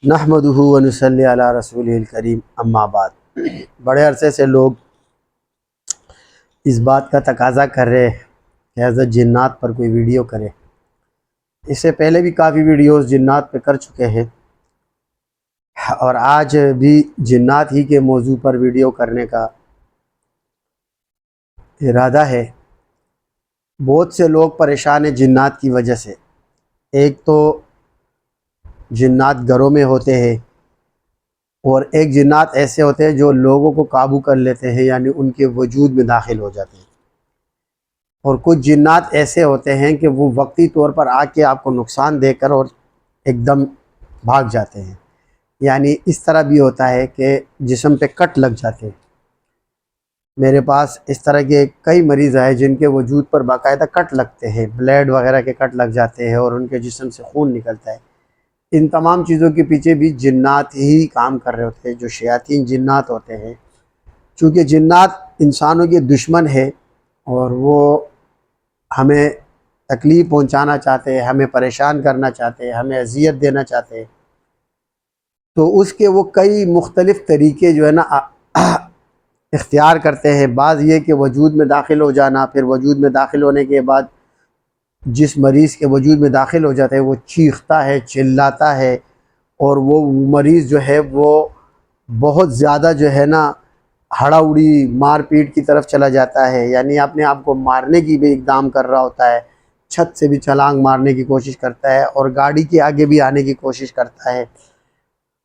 نحمدہ و نصلی علی رسول الکریم اما بعد۔ بڑے عرصے سے لوگ اس بات کا تقاضا کر رہے کہ حضرت جنات پر کوئی ویڈیو کرے۔ اس سے پہلے بھی کافی ویڈیوز جنات پہ کر چکے ہیں اور آج بھی جنات ہی کے موضوع پر ویڈیو کرنے کا ارادہ ہے۔ بہت سے لوگ پریشان ہیں جنات کی وجہ سے۔ ایک تو جنات گھروں میں ہوتے ہیں اور ایک جنات ایسے ہوتے ہیں جو لوگوں کو قابو کر لیتے ہیں، یعنی ان کے وجود میں داخل ہو جاتے ہیں، اور کچھ جنات ایسے ہوتے ہیں کہ وہ وقتی طور پر آ کے آپ کو نقصان دے کر اور ایک دم بھاگ جاتے ہیں۔ یعنی اس طرح بھی ہوتا ہے کہ جسم پہ کٹ لگ جاتے ہیں۔ میرے پاس اس طرح کے کئی مریض آئے جن کے وجود پر باقاعدہ کٹ لگتے ہیں، بلیڈ وغیرہ کے کٹ لگ جاتے ہیں اور ان کے جسم سے خون نکلتا ہے۔ ان تمام چیزوں کے پیچھے بھی جنات ہی کام کر رہے ہوتے ہیں، جو شیاطین جنات ہوتے ہیں۔ چونکہ جنات انسانوں کے دشمن ہے اور وہ ہمیں تکلیف پہنچانا چاہتے ہیں، ہمیں پریشان کرنا چاہتے ہیں، ہمیں اذیت دینا چاہتے ہیں، تو اس کے وہ کئی مختلف طریقے جو ہے نا اختیار کرتے ہیں۔ بعض یہ کہ وجود میں داخل ہو جانا، پھر وجود میں داخل ہونے کے بعد جس مریض کے وجود میں داخل ہو جاتا ہے وہ چیختا ہے، چلاتا ہے، اور وہ مریض جو ہے وہ بہت زیادہ جو ہے نا ہڑا اڑی مار پیٹ کی طرف چلا جاتا ہے، یعنی اپنے آپ کو مارنے کی بھی اقدام کر رہا ہوتا ہے، چھت سے بھی چھلانگ مارنے کی کوشش کرتا ہے اور گاڑی کے آگے بھی آنے کی کوشش کرتا ہے،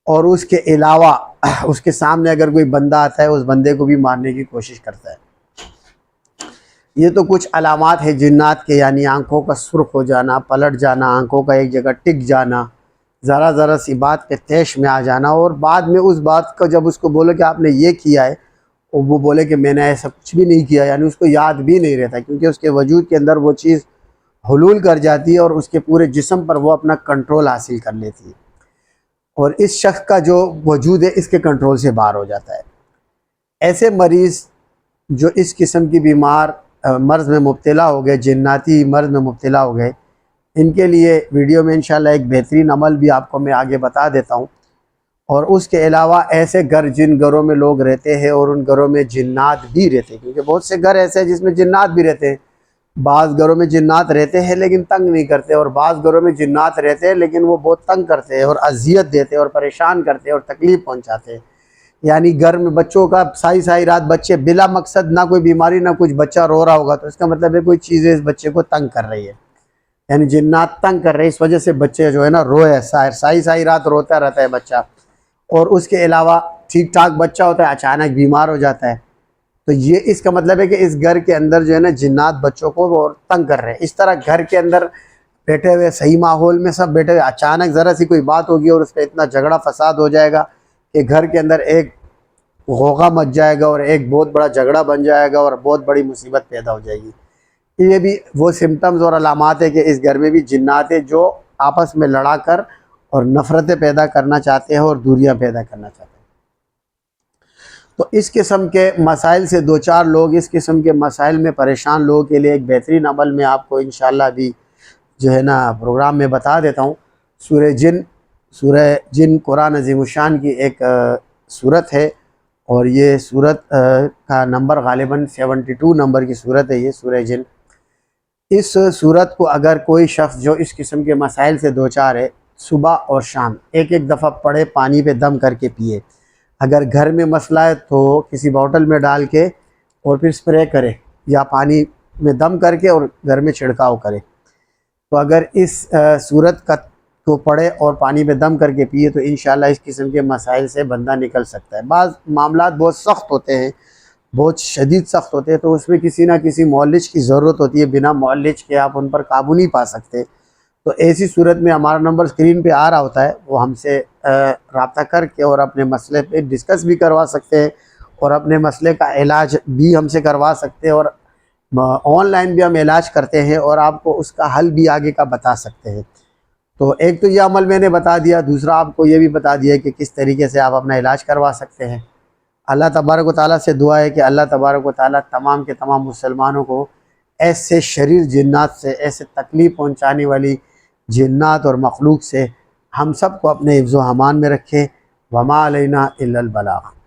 اور اس کے علاوہ اس کے سامنے اگر کوئی بندہ آتا ہے اس بندے کو بھی مارنے کی کوشش کرتا ہے۔ یہ تو کچھ علامات ہیں جنات کے، یعنی آنکھوں کا سرخ ہو جانا، پلٹ جانا، آنکھوں کا ایک جگہ ٹک جانا، ذرا ذرا سی بات پہ طیش میں آ جانا، اور بعد میں اس بات کو جب اس کو بولو کہ آپ نے یہ کیا ہے، اور وہ بولے کہ میں نے ایسا کچھ بھی نہیں کیا، یعنی اس کو یاد بھی نہیں رہتا، کیونکہ اس کے وجود کے اندر وہ چیز حلول کر جاتی ہے اور اس کے پورے جسم پر وہ اپنا کنٹرول حاصل کر لیتی ہے، اور اس شخص کا جو وجود ہے اس کے کنٹرول سے باہر ہو جاتا ہے۔ ایسے مریض جو اس قسم کی مرض میں مبتلا ہو گئے، جناتی مرض میں مبتلا ہو گئے، ان کے لیے ویڈیو میں انشاءاللہ ایک بہترین عمل بھی آپ کو میں آگے بتا دیتا ہوں۔ اور اس کے علاوہ ایسے گھر جن گھروں میں لوگ رہتے ہیں اور ان گھروں میں جنات بھی رہتے ہیں، کیونکہ بہت سے گھر ایسے ہیں جس میں جنات بھی رہتے ہیں۔ بعض گھروں میں جنات رہتے ہیں لیکن تنگ نہیں کرتے، اور بعض گھروں میں جنات رہتے ہیں لیکن وہ بہت تنگ کرتے ہیں اور اذیت دیتے ہیں اور پریشان کرتے ہیں اور تکلیف پہنچاتے ہیں۔ یعنی گھر میں بچوں کا سائی رات بچے بلا مقصد، نہ کوئی بیماری نہ کچھ، بچہ رو رہا ہوگا تو اس کا مطلب ہے کوئی چیزیں اس بچے کو تنگ کر رہی ہے، یعنی جنات تنگ کر رہے ہیں، اس وجہ سے بچے جو ہے نا روئے، سائی رات روتا رہتا ہے بچہ۔ اور اس کے علاوہ ٹھیک ٹھاک بچہ ہوتا ہے، اچانک بیمار ہو جاتا ہے، تو یہ اس کا مطلب ہے کہ اس گھر کے اندر جو ہے نا جنات بچوں کو وہ تنگ کر رہے ہیں۔ اس طرح گھر کے اندر بیٹھے ہوئے صحیح ماحول میں سب بیٹھے ہوئے، اچانک ذرا سی کوئی بات ہوگی اور اس پہ اتنا جھگڑا فساد ہو جائے گا کہ گھر کے اندر ایک غوغا مچ جائے گا اور ایک بہت بڑا جھگڑا بن جائے گا اور بہت بڑی مصیبت پیدا ہو جائے گی۔ یہ بھی وہ سمٹمز اور علامات ہے کہ اس گھر میں بھی جنات ہیں جو آپس میں لڑا کر اور نفرتیں پیدا کرنا چاہتے ہیں اور دوریاں پیدا کرنا چاہتے ہیں۔ تو اس قسم کے مسائل سے دو چار لوگ، اس قسم کے مسائل میں پریشان لوگوں کے لیے ایک بہترین عمل میں آپ کو انشاءاللہ ابھی جو ہے نا پروگرام میں بتا دیتا ہوں۔ سورہ جن قرآن عظیم الشان کی ایک سورت ہے، اور یہ سورت کا نمبر غالباً 72 نمبر کی سورت ہے یہ سورہ جن۔ اس سورت کو اگر کوئی شخص جو اس قسم کے مسائل سے دوچار ہے، صبح اور شام ایک دفعہ پڑھے، پانی پہ دم کر کے پیے۔ اگر گھر میں مسئلہ ہے تو کسی بوتل میں ڈال کے اور پھر سپرے کرے، یا پانی میں دم کر کے اور گھر میں چھڑکاؤ کرے۔ تو اگر اس سورت کو پڑھے اور پانی میں دم کر کے پیے تو انشاءاللہ اس قسم کے مسائل سے بندہ نکل سکتا ہے۔ بعض معاملات بہت سخت ہوتے ہیں، بہت شدید سخت ہوتے ہیں، تو اس میں کسی نہ کسی معالج کی ضرورت ہوتی ہے، بنا معالج کے آپ ان پر قابو نہیں پا سکتے۔ تو ایسی صورت میں ہمارا نمبر اسکرین پہ آ رہا ہوتا ہے، وہ ہم سے رابطہ کر کے اور اپنے مسئلے پہ ڈسکس بھی کروا سکتے ہیں، اور اپنے مسئلے کا علاج بھی ہم سے کروا سکتے ہیں، اور آن لائن بھی ہم علاج کرتے ہیں اور آپ کو اس کا حل بھی آگے کا بتا سکتے ہیں۔ تو ایک تو یہ عمل میں نے بتا دیا، دوسرا آپ کو یہ بھی بتا دیا کہ کس طریقے سے آپ اپنا علاج کروا سکتے ہیں۔ اللہ تبارک و تعالیٰ سے دعا ہے کہ اللہ تبارک و تعالیٰ تمام کے تمام مسلمانوں کو ایسے شریر جنات سے، ایسے تکلیف پہنچانے والی جنات اور مخلوق سے ہم سب کو اپنے حفظ و امان میں رکھے۔ وما علینا الا البلاغ۔